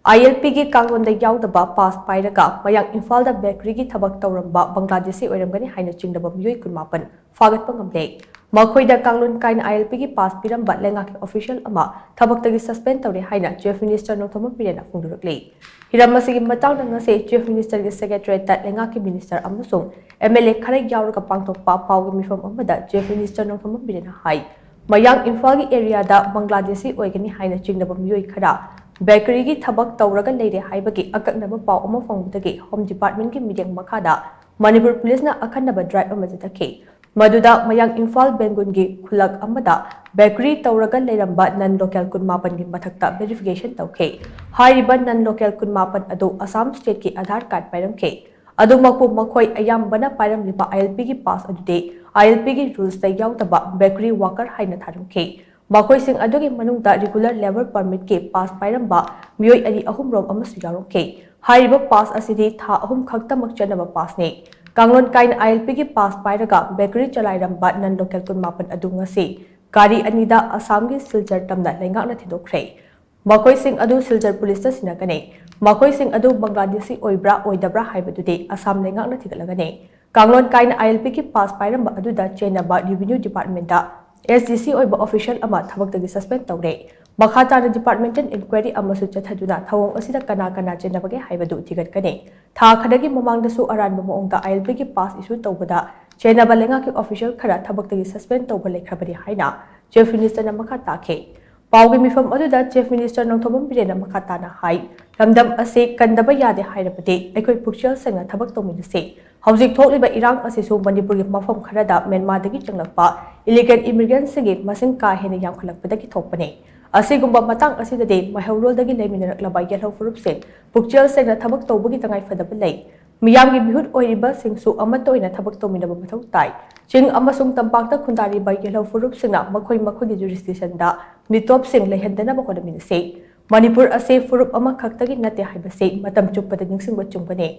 ILP gi Kanglon da yaodaba pass pairaga mayang Imphal da bakery gi thabak touramba Bangladeshi oiramgani haina chingnaba Meeoi kunmapan phagatpa ngamle Makhoida Kanglon Kaina ILP gi pass Piramba lenga ki official ama thabak tagi suspend toure haina Chief Minister Nongthombam Biren phongdorakli Piramba sigi matang da ngase Chief Minister gi secretary ta lenga ki minister amasung MLA khare yauraga pangthokpa pawgi mifam amada Chief Minister Nongthombam Biren hai mayang Imphal gi area da Bangladeshi oigani haina chingnaba Meeoi khara bakery gi thabak tauraga leire haibagi akaknaba paw ama phongdagi Home Department gi mideng makhada Manipur Police na akhanaba drive ama jatakhe maduda mayang Imphal Bengun gi khulak amada bakery tauraga leiramba non local kunmapan gi mathakta verification tawkhe hairiba non local kunmapan adu Assam state ki Aadhaar card pairamkhe adu makpu makhoi ayambana pairamliba ILP gi pass adude ILP gi rules ta yautaba bakery worker haina tharamkhe Makoi sing adugi manungda regular labor permit ke pass Pairamba Meeoi ani ahum rom amasu yarongke hariba pass asidi tha ahum khaktamak chanaba pass ne Kanglon Kaina ILP ki pass pairaga bakery chalairamba non local kunmapan adu ngasi gari anida Assam gi Silchar tamda lengakna thidokre Makoi sing adu Silchar police ta sinakane Makoi sing adu Bangladeshi oibra oidabra haibadude Assam lengakna thigalagane Kanglon Kaina ILP ki pass Pairamba adu da chingnaba revenue department da SDC oiba official ama thabak tagi suspend toure makhata na departmental inquiry amasu chathaduna thawong asida kana kana chenabage haibadu thigat kane tha khadagi mamang da su aranba moongda ILP ki pass issue tawbada chenaba lenga ki official khara thabak tagi suspend tawba lekhabari haina Chief Minister na makhata khe pawgi mifam aduda Chief Minister Nongthombam Biren makhata na hai lamdam ase kandaba yade hairapate aikoi pukchal sengna thabak tawminase Hawjik thokliba irang asisu Manipuri mafam kharada Myanmar-dagi changlakpa illegal immigrants sigi masing ka hena yamkhalakpadagi thokpane asigumba matang asidade mahaurol-dagi leminaraklaba yelhaw furup-sin pukchal sengna thabak tawbagi tangai fadaba lay miyamgi bihut oiriba singsu amatta oina thabak tawminaba mathau tai ching amasung tampakta khundariba yelhaw furup-singna makhoi jurisdiction da mitop sing lehendanaba hodaminase Manipur ase furup ama khaktagi nate haibase matam chuppada ningsingba chungbane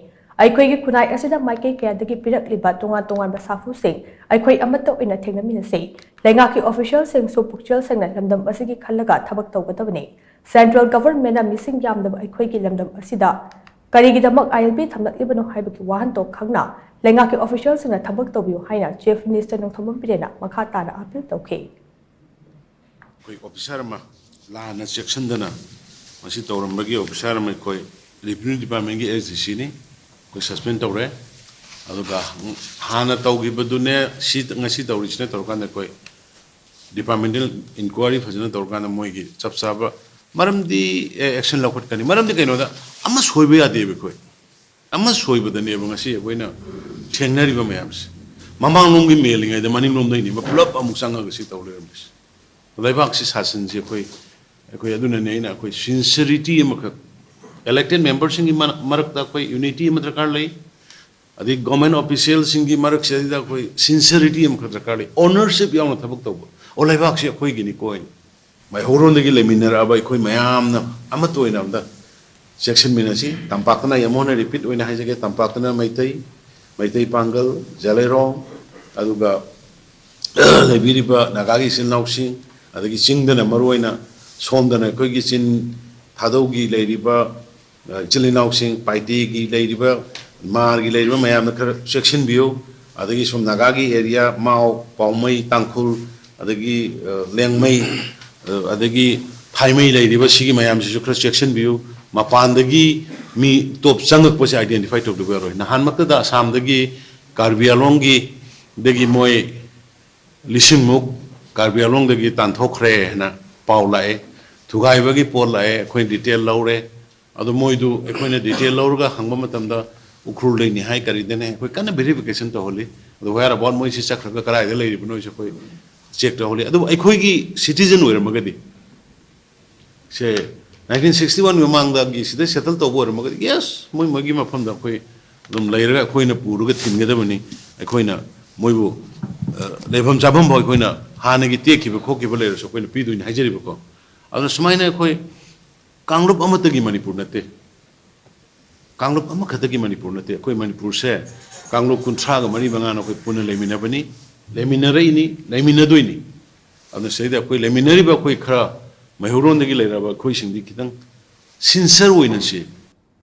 Aikhoi gi khunai asida maike kayadagi pirakliba tongan basafu sing aikhoi amatta oina thengnaminase lenga ki official sing so pukchal singna lamdam asigi khallaga thabak tawgadabane central government na missing yamdaba aikhoi gi lamdam asida karigi damak ILP thamlaklibano haibaki wahan to khangna lenga ki official singna thabak tawbiu haina Chief Minister Nongthombam Biren makhata na appeal tawkhe koi officer ma la na section dana masi tourambagi officer ma koi revenue department gi SDC ni koi suspend toure aduga hana tawgi badune si ngasi tawrisne torkana koi departmental inquiry fajana torkana moigi chapsaba maramdi action laukhat kani maramdi kaino da amma soibe ade be koi amma soibe da ne ngasi boina thengnari ba mayams mamang nonggi mailing ai da maning nom dai ni ba pulap amuk sanga gasi tawle ams laibak si sasan je koi aduna ne ina koi sincerity amak elected members in marak da koi unity madrakar lai adi government officials singi marak se da koi sincerity madrakar lai ownership yauna thabak tawba olai bak se koi gini koi mai horon dagi leminar abai koi mayam na amato ina da section mina si tampakna yamona repeat oina haijage tampakna maitai pangal jalero aduga lebiriba nagagi sinausin adagi chingdana maroina somdana koi gi chin thadaugi leiriba Chilinauxing, Paitigi, Ladybird, Margi, Ladybird, Mayam, section view, Adagi from Nagagi area, Mao, Paumai, Tankul, Adagi, Lengmai, Adagi, Taimai, Ladybird, Sigi, Mayam, section view, Mapandagi, me top Sangak was identified to the world. Nahan Makada, Sam Dagi, Garbialongi, Degi Moi, Lisimuk, Garbialong, the Gitan Toukhre, Paulae, Tugaibagi, Polae, Queen detail Laure. Ado moidu ekoina detail laurga hangba matamda ukrul leini hai kari dene koi kana verification to holi ado where about moi si chakhra karai de leiri bno se koi check to holi ado ekoi gi citizen oira magadi se 1961 mamang da gi sida settle to bor magadi yes moi magi mafam da koi dum leira koina puruga thimge da bani ekoina moibu leibam jabam boy koina hana gi tekhiba khokhiba leira so koina pi duin haijeri bako ado sumaina koi Kanglop amatagi Manipur nate Kanglop amakhatagi Manipur nate koi Manipur se Kanglop kuntraga mari bangana koi puna lemina bani leminare ni leminadoi ni adna seida koi leminari ba koi khara mahuron dagi leira ba koi singdi kitang ꯁꯤꯟꯁꯔ ꯑꯣꯏꯅ ꯁꯤ